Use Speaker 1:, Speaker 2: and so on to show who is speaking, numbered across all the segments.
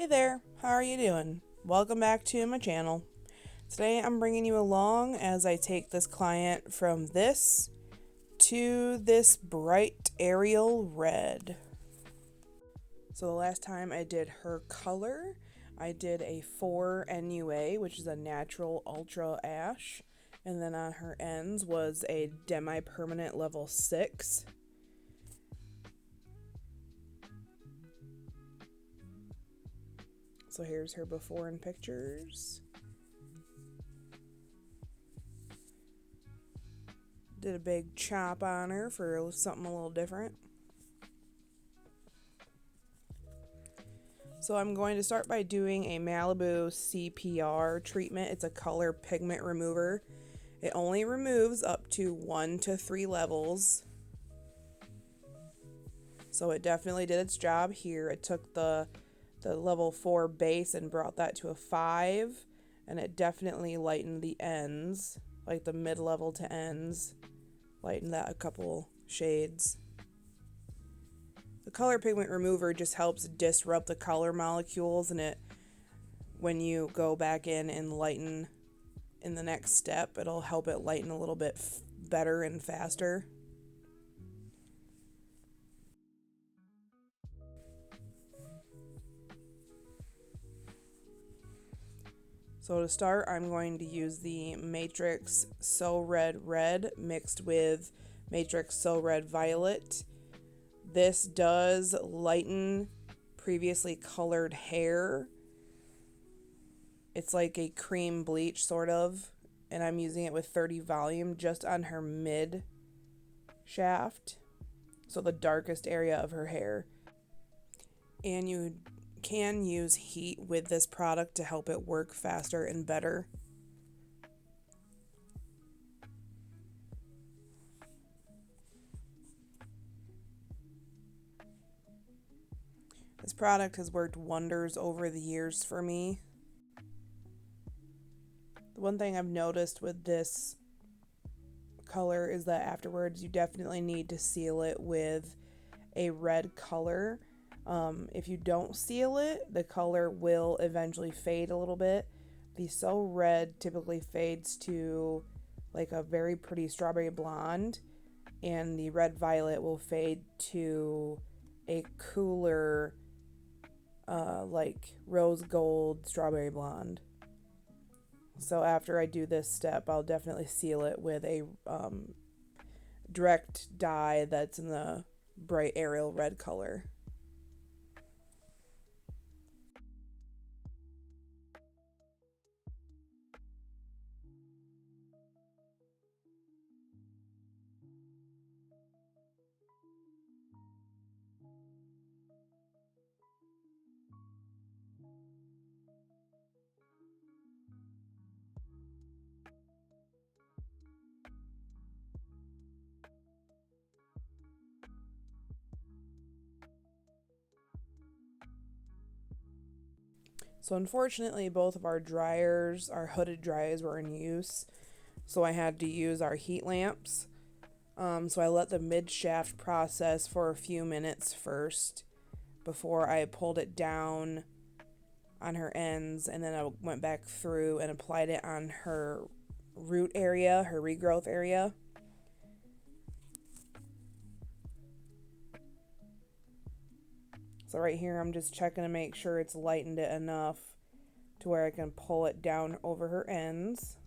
Speaker 1: there, how are you doing? Welcome back to my channel. Today I'm bringing you along as I take this client from this to this bright Ariel red. So the last time I did her color, I did a 4 NUA, which is a natural ultra ash, and then on her ends was a demi-permanent level 6. So here's her before in pictures. Did a big chop on her for something a little different. So I'm going to start by doing a Malibu CPR treatment. It's a color pigment remover. It only removes up to 1 to 3 levels. So it definitely did its job here. It took the level 4 base and brought that to a 5, and it definitely lightened the ends, like the mid-level to ends, lightened that a couple shades. The color pigment remover just helps disrupt the color molecules, and when you go back in and lighten in the next step, it'll help it lighten a little bit better and faster. So to start, I'm going to use the Matrix So Red Red mixed with Matrix So Red Violet. This does lighten previously colored hair. It's like a cream bleach sort of, and I'm using it with 30 volume just on her mid shaft, so the darkest area of her hair. And you can use heat with this product to help it work faster and better. This product has worked wonders over the years for me. The one thing I've noticed with this color is that afterwards you definitely need to seal it with a red color. If you don't seal it, the color will eventually fade a little bit. The So Red typically fades to like a very pretty strawberry blonde, and the Red Violet will fade to a cooler like rose gold strawberry blonde. So after I do this step, I'll definitely seal it with a direct dye that's in the bright Ariel red color. So unfortunately, both of our dryers, our hooded dryers, were in use, so I had to use our heat lamps. So I let the mid shaft process for a few minutes first before I pulled it down on her ends, and then I went back through and applied it on her root area, her regrowth area. So right here I'm just checking to make sure it's lightened it enough to where I can pull it down over her ends.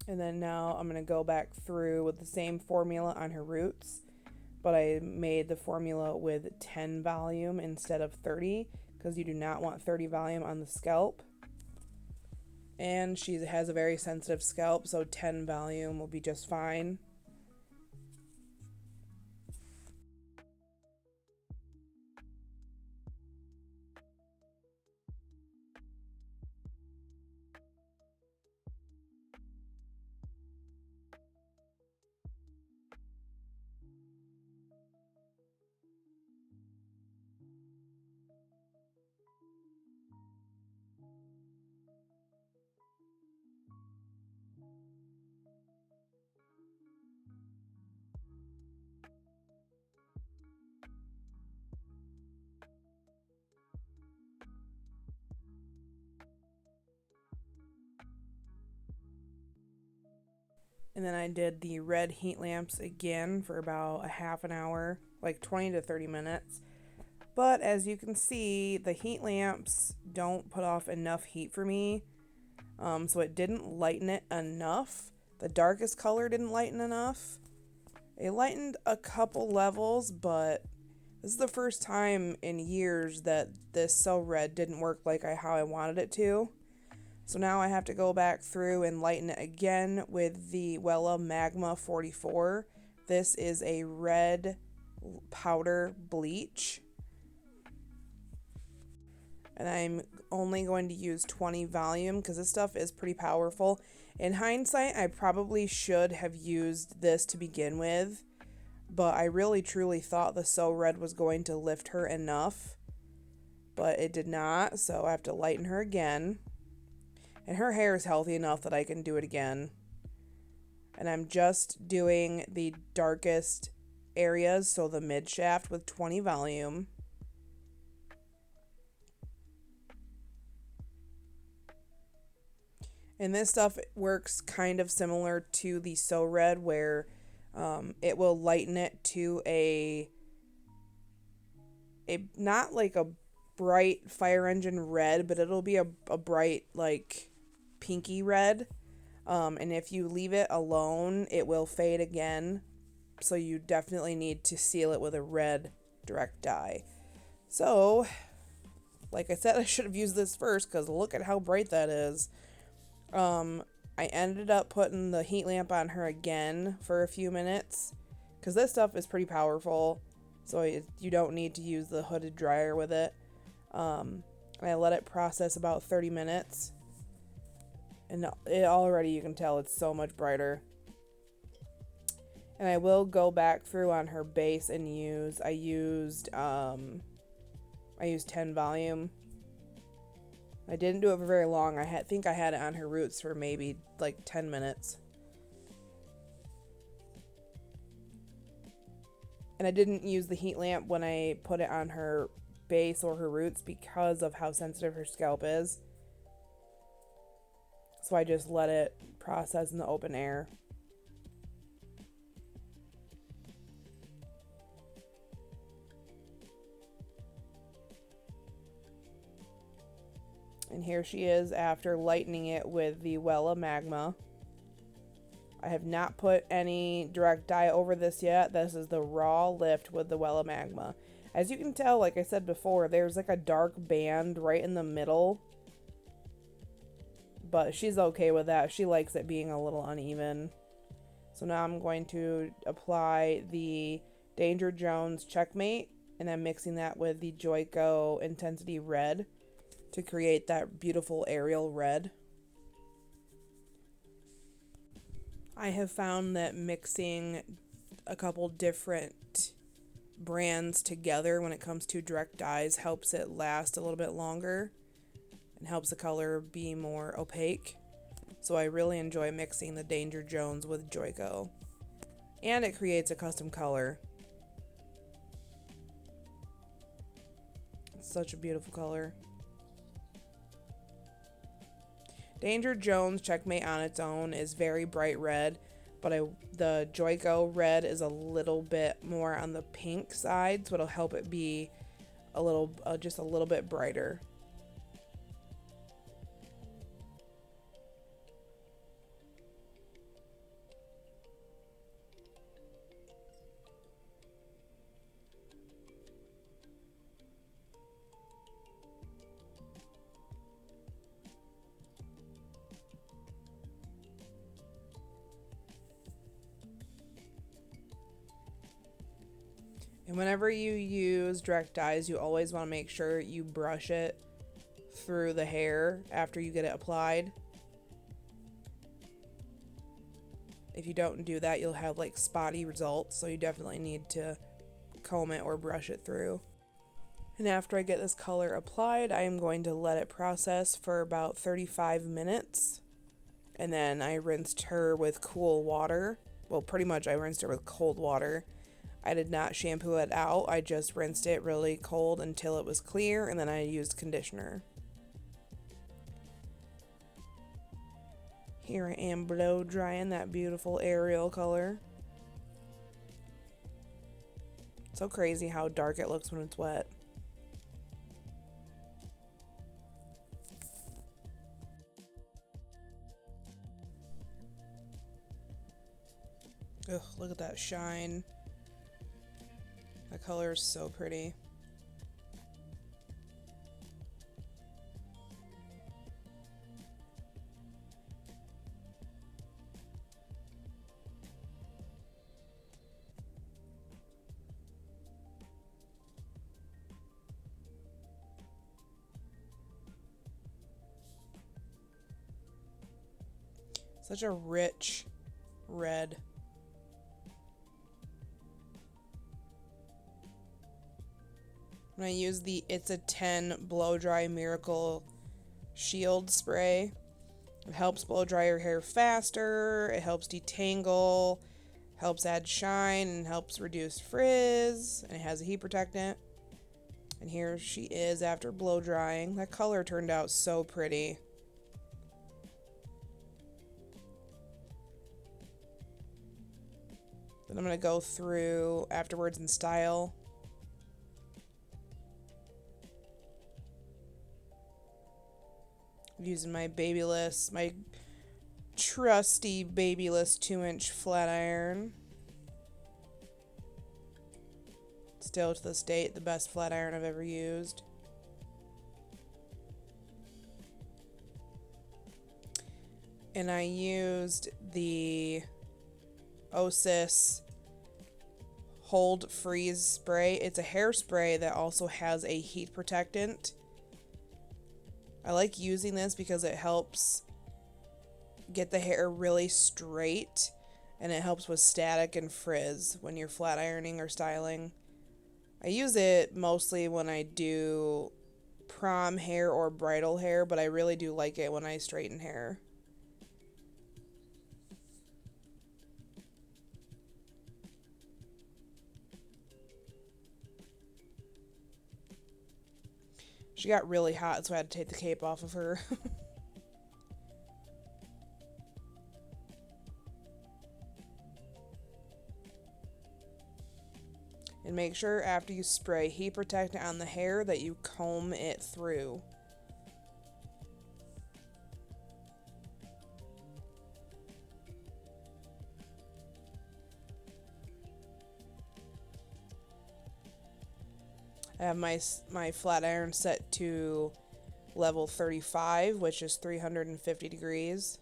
Speaker 1: And then now I'm going to go back through with the same formula on her roots, but I made the formula with 10 volume instead of 30 because you do not want 30 volume on the scalp. And she has a very sensitive scalp, so 10 volume will be just fine. And then I did the red heat lamps again for about a half an hour, like 20 to 30 minutes. But as you can see, the heat lamps don't put off enough heat for me. So it didn't lighten it enough. The darkest color didn't lighten enough. It lightened a couple levels, but this is the first time in years that this So Red didn't work like how I wanted it to. So now I have to go back through and lighten it again with the Wella Magma 44. This is a red powder bleach. And I'm only going to use 20 volume because this stuff is pretty powerful. In hindsight, I probably should have used this to begin with, but I really truly thought the So Red was going to lift her enough, but it did not, so I have to lighten her again. And her hair is healthy enough that I can do it again. And I'm just doing the darkest areas, so the mid shaft with 20 volume. And this stuff works kind of similar to the So Red, where it will lighten it to a not like a bright fire engine red, but it'll be a bright like pinky red. And if you leave it alone, it will fade again. So you definitely need to seal it with a red direct dye. So, like I said, I should have used this first because look at how bright that is. I ended up putting the heat lamp on her again for a few minutes because this stuff is pretty powerful, so you don't need to use the hooded dryer with it. And I let it process about 30 minutes, and it already, you can tell it's so much brighter. And I will go back through on her base and I used 10 volume. I didn't do it for very long. I think I had it on her roots for maybe like 10 minutes. And I didn't use the heat lamp when I put it on her base or her roots because of how sensitive her scalp is. So I just let it process in the open air. And here she is after lightening it with the Wella Magma. I have not put any direct dye over this yet. This is the raw lift with the Wella Magma. As you can tell, like I said before, there's like a dark band right in the middle. But she's okay with that. She likes it being a little uneven. So now I'm going to apply the Danger Jones Checkmate. And I'm mixing that with the Joico Intensity Red to create that beautiful aerial red. I have found that mixing a couple different brands together when it comes to direct dyes helps it last a little bit longer and helps the color be more opaque. So I really enjoy mixing the Danger Jones with Joico. And it creates a custom color. It's such a beautiful color. Danger Jones Checkmate on its own is very bright red, but the Joico red is a little bit more on the pink side, so it'll help it be a little, just a little bit brighter. And whenever you use direct dyes, you always want to make sure you brush it through the hair after you get it applied. If you don't do that, you'll have like spotty results, so you definitely need to comb it or brush it through. And after I get this color applied, I am going to let it process for about 35 minutes. And then I rinsed her with cool water. Well, pretty much I rinsed her with cold water. I did not shampoo it out. I just rinsed it really cold until it was clear, and then I used conditioner. Here I am blow drying that beautiful aerial color. So crazy how dark it looks when it's wet. Ugh, look at that shine. That color is so pretty. Such a rich red. When I use the It's a 10 Blow Dry Miracle Shield Spray, it helps blow dry your hair faster, it helps detangle, helps add shine, and helps reduce frizz, and it has a heat protectant. And here she is after blow drying. That color turned out so pretty. Then I'm going to go through afterwards and style. I'm using my Babyliss, my trusty Babyliss 2-inch flat iron. Still to this date, the best flat iron I've ever used. And I used the Osis Hold Freeze Spray. It's a hairspray that also has a heat protectant. I like using this because it helps get the hair really straight, and it helps with static and frizz when you're flat ironing or styling. I use it mostly when I do prom hair or bridal hair, but I really do like it when I straighten hair. She got really hot, so I had to take the cape off of her. And make sure after you spray heat protectant on the hair that you comb it through. I have my flat iron set to level 35, which is 350 degrees.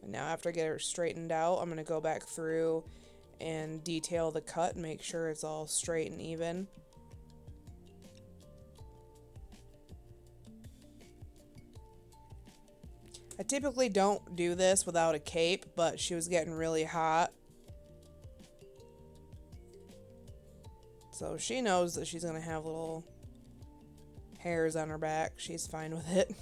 Speaker 1: And now after I get her straightened out, I'm going to go back through and detail the cut and make sure it's all straight and even. I typically don't do this without a cape, but she was getting really hot. So she knows that she's going to have little hairs on her back. She's fine with it.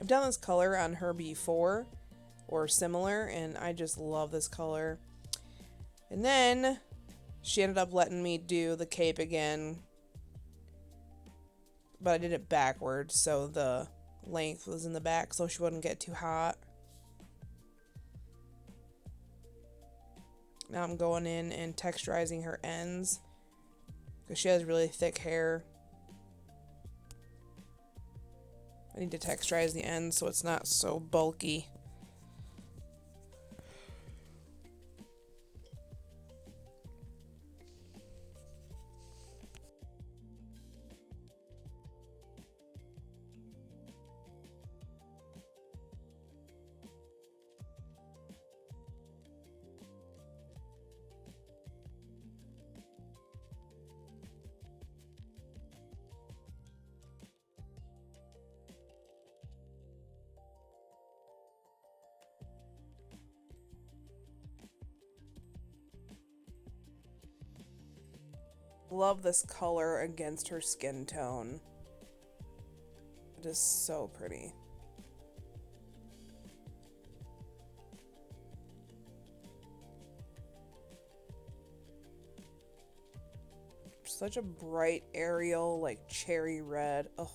Speaker 1: I've done this color on her before, or similar, and I just love this color. And then she ended up letting me do the cape again, but I did it backwards, so the length was in the back so she wouldn't get too hot. Now I'm going in and texturizing her ends because she has really thick hair. I need to texturize the ends so it's not so bulky. Love this color against her skin tone. It is so pretty. Such a bright Ariel, like cherry red. Oh.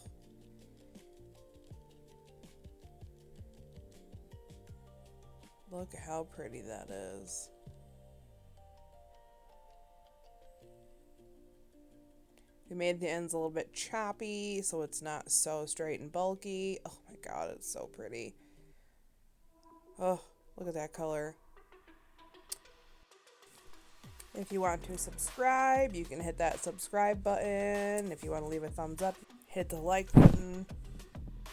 Speaker 1: Look how pretty that is. We made the ends a little bit choppy so it's not so straight and bulky. Oh my god, it's so pretty. Oh, look at that color. If you want to subscribe, you can hit that subscribe button. If you want to leave a thumbs up, hit the like button.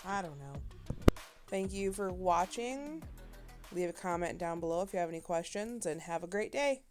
Speaker 1: I don't know. Thank you for watching. Leave a comment down below if you have any questions, and have a great day.